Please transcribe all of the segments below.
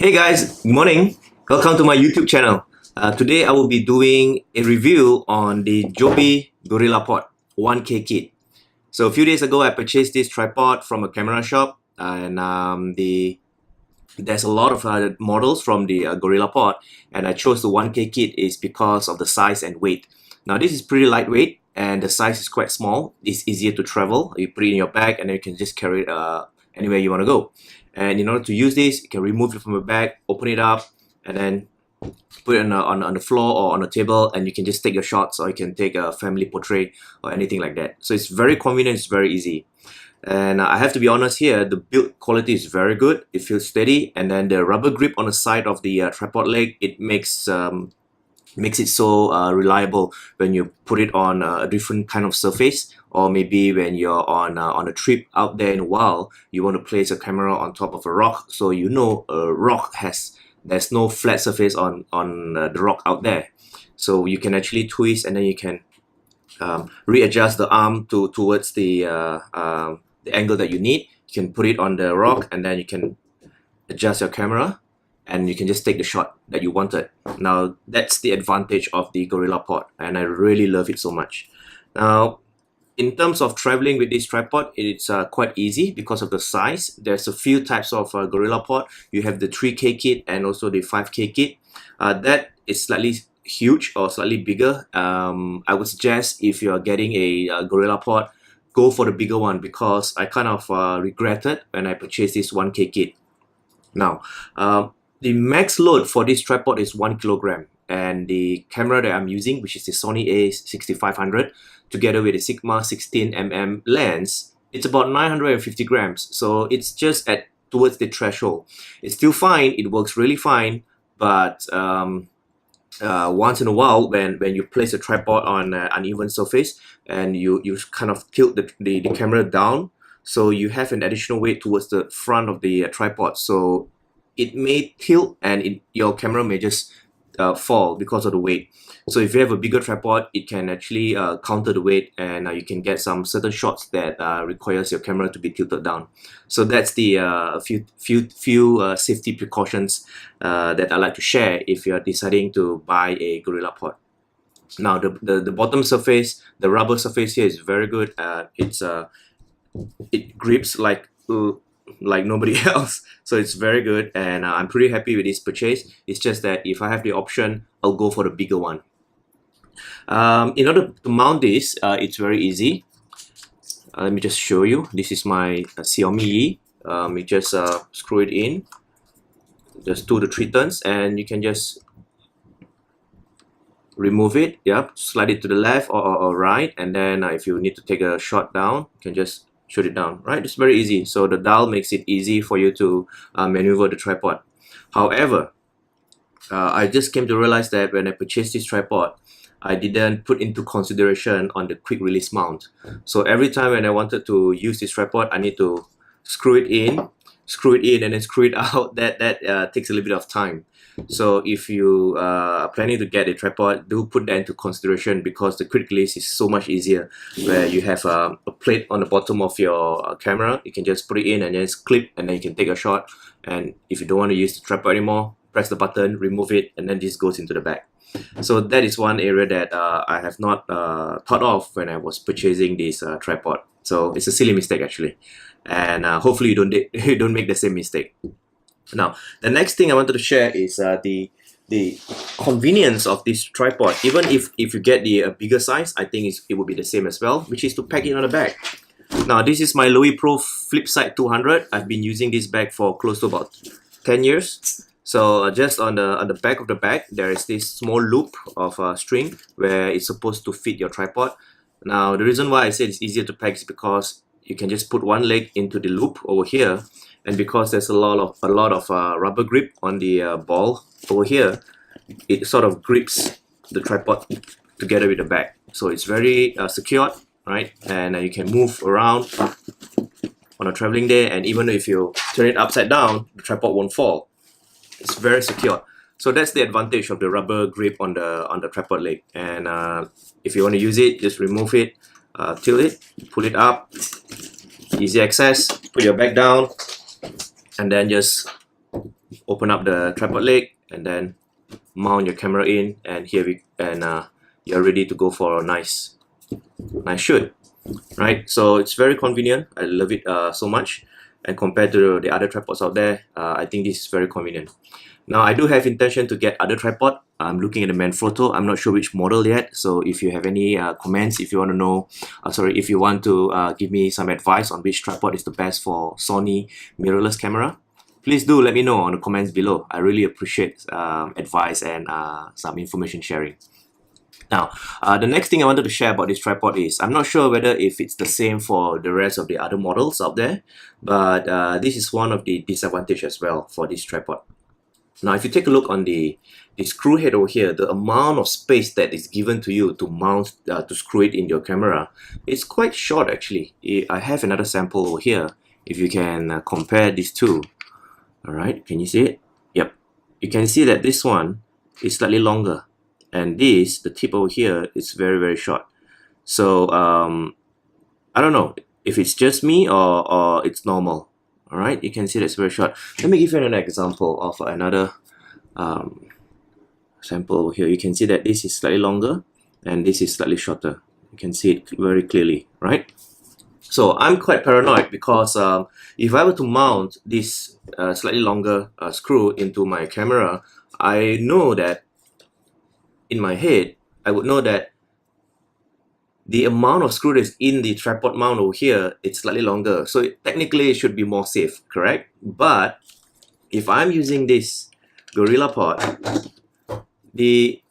Hey guys, good morning. Welcome to my YouTube channel. Today I will be doing a review on the Joby Gorillapod 1K kit. So a few days ago I purchased this tripod from a camera shop, and there's a lot of models from the Gorillapod, and I chose the 1K kit is because of the size and weight. Now this is pretty lightweight and the size is quite small. It's easier to travel. You put it in your bag and then you can just carry it anywhere you want to go. And in order to use this, you can remove it from the bag, open it up, and then put it on the floor or on a table, and you can just take your shots, or you can take a family portrait or anything like that. So it's very convenient, it's very easy. And I have to be honest here, the build quality is very good. It feels steady, and then the rubber grip on the side of the tripod leg, it makes it so reliable when you put it on a different kind of surface, or maybe when you're on a trip out there in the wild, you want to place a camera on top of a rock, so you know there's no flat surface on the rock out there. So you can actually twist, and then you can readjust the arm towards the angle that you need. You can put it on the rock, and then you can adjust your camera, and you can just take the shot that you wanted. Now that's the advantage of the Gorillapod, and I really love it so much. Now in terms of traveling with this tripod, it's quite easy because of the size. There's a few types of Gorillapod. You have the 3K kit and also the 5K kit. That is slightly huge or slightly bigger. I would suggest if you're getting a Gorillapod, go for the bigger one, because I kind of regretted when I purchased this 1K kit. Now, the max load for this tripod is 1 kilogram, and the camera that I'm using, which is the Sony a6500, together with a Sigma 16mm lens, it's about 950 grams. So it's just towards the threshold. It's still fine, it works really fine, but once in a while, when you place a tripod on an uneven surface and you kind of tilt the camera down, so you have an additional weight towards the front of the tripod, so it may tilt and your camera may just fall because of the weight. So if you have a bigger tripod, it can actually counter the weight, and you can get some certain shots that requires your camera to be tilted down. So that's the few safety precautions that I like to share if you're deciding to buy a Gorillapod. Now the bottom surface, the rubber surface here is very good. It grips like nobody else, so it's very good, and I'm pretty happy with this purchase. It's just that if I have the option, I'll go for the bigger one. In order to mount this, it's very easy. Let me just show you. This is my Xiaomi. You just screw it in, just 2 to 3 turns, and you can just remove it. Yep, slide it to the left or right, and then if you need to take a shot down, you can just shoot it down, right? It's very easy. So the dial makes it easy for you to maneuver the tripod. However, I just came to realize that when I purchased this tripod, I didn't put into consideration on the quick release mount. So every time when I wanted to use this tripod, I need to screw it in, and then screw it out. That takes a little bit of time. So if you are planning to get a tripod, do put that into consideration, because the quick release is so much easier, where you have a plate on the bottom of your camera. You can just put it in and then clip, and then you can take a shot. And if you don't want to use the tripod anymore, press the button, remove it, and then this goes into the bag. So that is one area that I have not thought of when I was purchasing this tripod. So it's a silly mistake actually, and hopefully you don't make the same mistake. Now the next thing I wanted to share is the convenience of this tripod. Even if you get the bigger size, I think it will be the same as well, which is to pack it on the bag. Now this is my Louis Pro Flipside 200. I've been using this bag for close to about 10 years. So just on the back of the bag, there is this small loop of string where it's supposed to fit your tripod. Now the reason why I said it's easier to pack is because you can just put one leg into the loop over here, and because there's a lot of rubber grip on the ball over here, it sort of grips the tripod together with the bag. So it's very secured, right? And you can move around on a traveling day, and even if you turn it upside down, the tripod won't fall. It's very secure. So that's the advantage of the rubber grip on the tripod leg. And if you want to use it, just remove it, tilt it, pull it up, easy access, put your bag down, and then just open up the tripod leg and then mount your camera in, and you're ready to go for a nice shoot, right? So it's very convenient. I love it so much, and compared to the other tripods out there, I think this is very convenient. Now I do have intention to get other tripod. I'm looking at the Manfrotto. I'm not sure which model yet. So if you have any comments, if you want to know, if you want to give me some advice on which tripod is the best for Sony mirrorless camera, please do let me know on the comments below. I really appreciate advice and some information sharing. Now, the next thing I wanted to share about this tripod is, I'm not sure whether if it's the same for the rest of the other models out there, but this is one of the disadvantages as well for this tripod. Now, if you take a look on the screw head over here, the amount of space that is given to you to mount, to screw it in your camera, is quite short actually. I have another sample over here. If you can compare these two, all right, can you see it? Yep, you can see that this one is slightly longer, and this, the tip over here, is very, very short. So I don't know if it's just me or it's normal. All right, you can see that's very short. Let me give you an example of another sample over here. You can see that this is slightly longer and this is slightly shorter. You can see it very clearly, right? So I'm quite paranoid because if I were to mount this slightly longer screw into my camera, I know that in my head, I would know that the amount of screw that's in the tripod mount over here, it's slightly longer. So technically it should be more safe, correct? But if I'm using this Gorillapod, the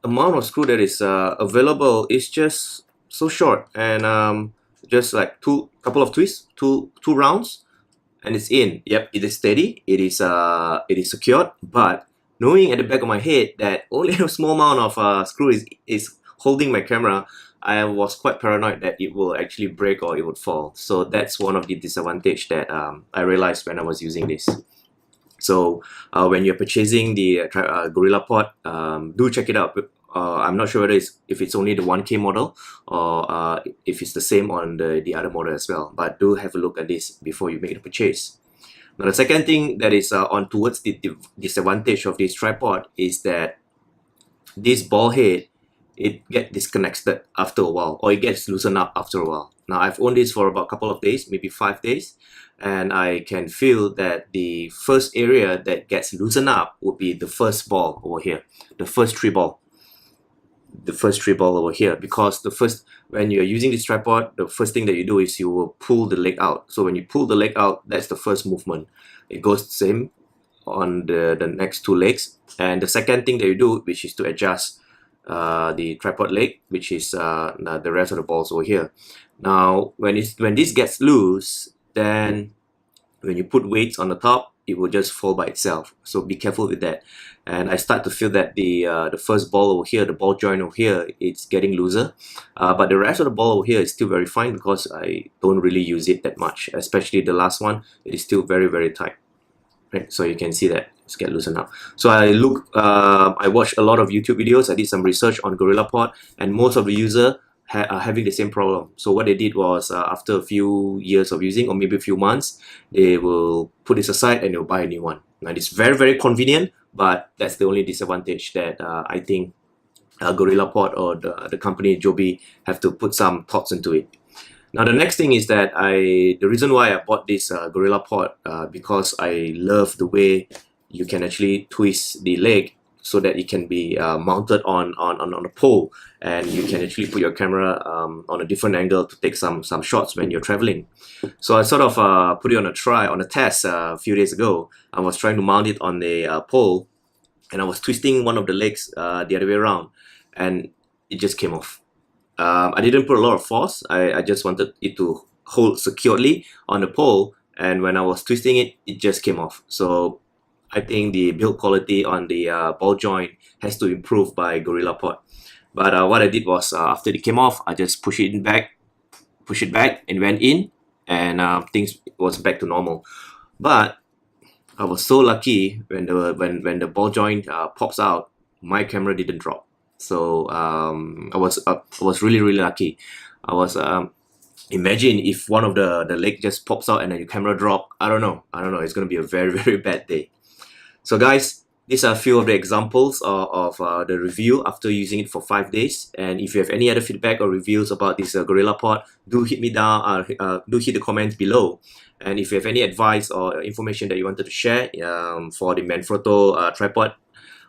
amount of screw that is available is just so short, and just like couple of twists, two rounds, and it's in. Yep, it is steady, it is secured, but knowing at the back of my head that only a small amount of screw is holding my camera, I was quite paranoid that it will actually break or it would fall. So that's one of the disadvantages that I realized when I was using this. So when you're purchasing the Gorillapod, do check it out. I'm not sure whether if it's only the 1K model or if it's the same on the other model as well. But do have a look at this before you make the purchase. Now the second thing that is on towards the disadvantage of this tripod is that this ball head, it gets disconnected after a while, or it gets loosened up after a while. Now I've owned this for about a couple of days, maybe 5 days, and I can feel that the first area that gets loosened up would be the first ball over here, the first tree ball over here, because when you're using this tripod, the first thing that you do is you will pull the leg out. So when you pull the leg out, that's the first movement. It goes the same on the next two legs, and the second thing that you do, which is to adjust the tripod leg, which is the rest of the balls over here. Now when this gets loose, then when you put weights on the top, it will just fall by itself. So be careful with that. And I start to feel that the first ball over here, the ball joint over here, it's getting looser, but the rest of the ball over here is still very fine because I don't really use it that much. Especially the last one, it is still very, very tight. Right? So you can see that it's get loosened up. So I watched a lot of YouTube videos. I did some research on Gorillapod, and most of the users are having the same problem. So what they did was, after a few years of using, or maybe a few months, they will put this aside and they'll buy a new one. Now it's very, very convenient, but that's the only disadvantage that I think Gorillapod or the company Joby have to put some thoughts into it. Now the next thing is that the reason why I bought this Gorillapod, because I love the way you can actually twist the leg so that it can be mounted on a pole, and you can actually put your camera on a different angle to take some shots when you're traveling. So I sort of put it on a test a few days ago. I was trying to mount it on the pole, and I was twisting one of the legs the other way around, and it just came off. I didn't put a lot of force. I just wanted it to hold securely on the pole, and when I was twisting it, it just came off. So I think the build quality on the ball joint has to improve by Gorillapod. But what I did was, after it came off, I just push it back, and went in, and things was back to normal. But I was so lucky when the ball joint pops out, my camera didn't drop. So I was really, really lucky. I was imagine if one of the leg just pops out and then your camera drop. I don't know. It's gonna be a very, very bad day. So guys, these are a few of the examples of the review after using it for 5 days. And if you have any other feedback or reviews about this Gorillapod, do hit me down, do hit the comments below. And if you have any advice or information that you wanted to share for the Manfrotto tripod,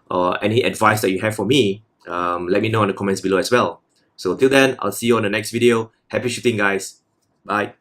or any advice that you have for me, let me know in the comments below as well. So till then, I'll see you on the next video. Happy shooting, guys. Bye.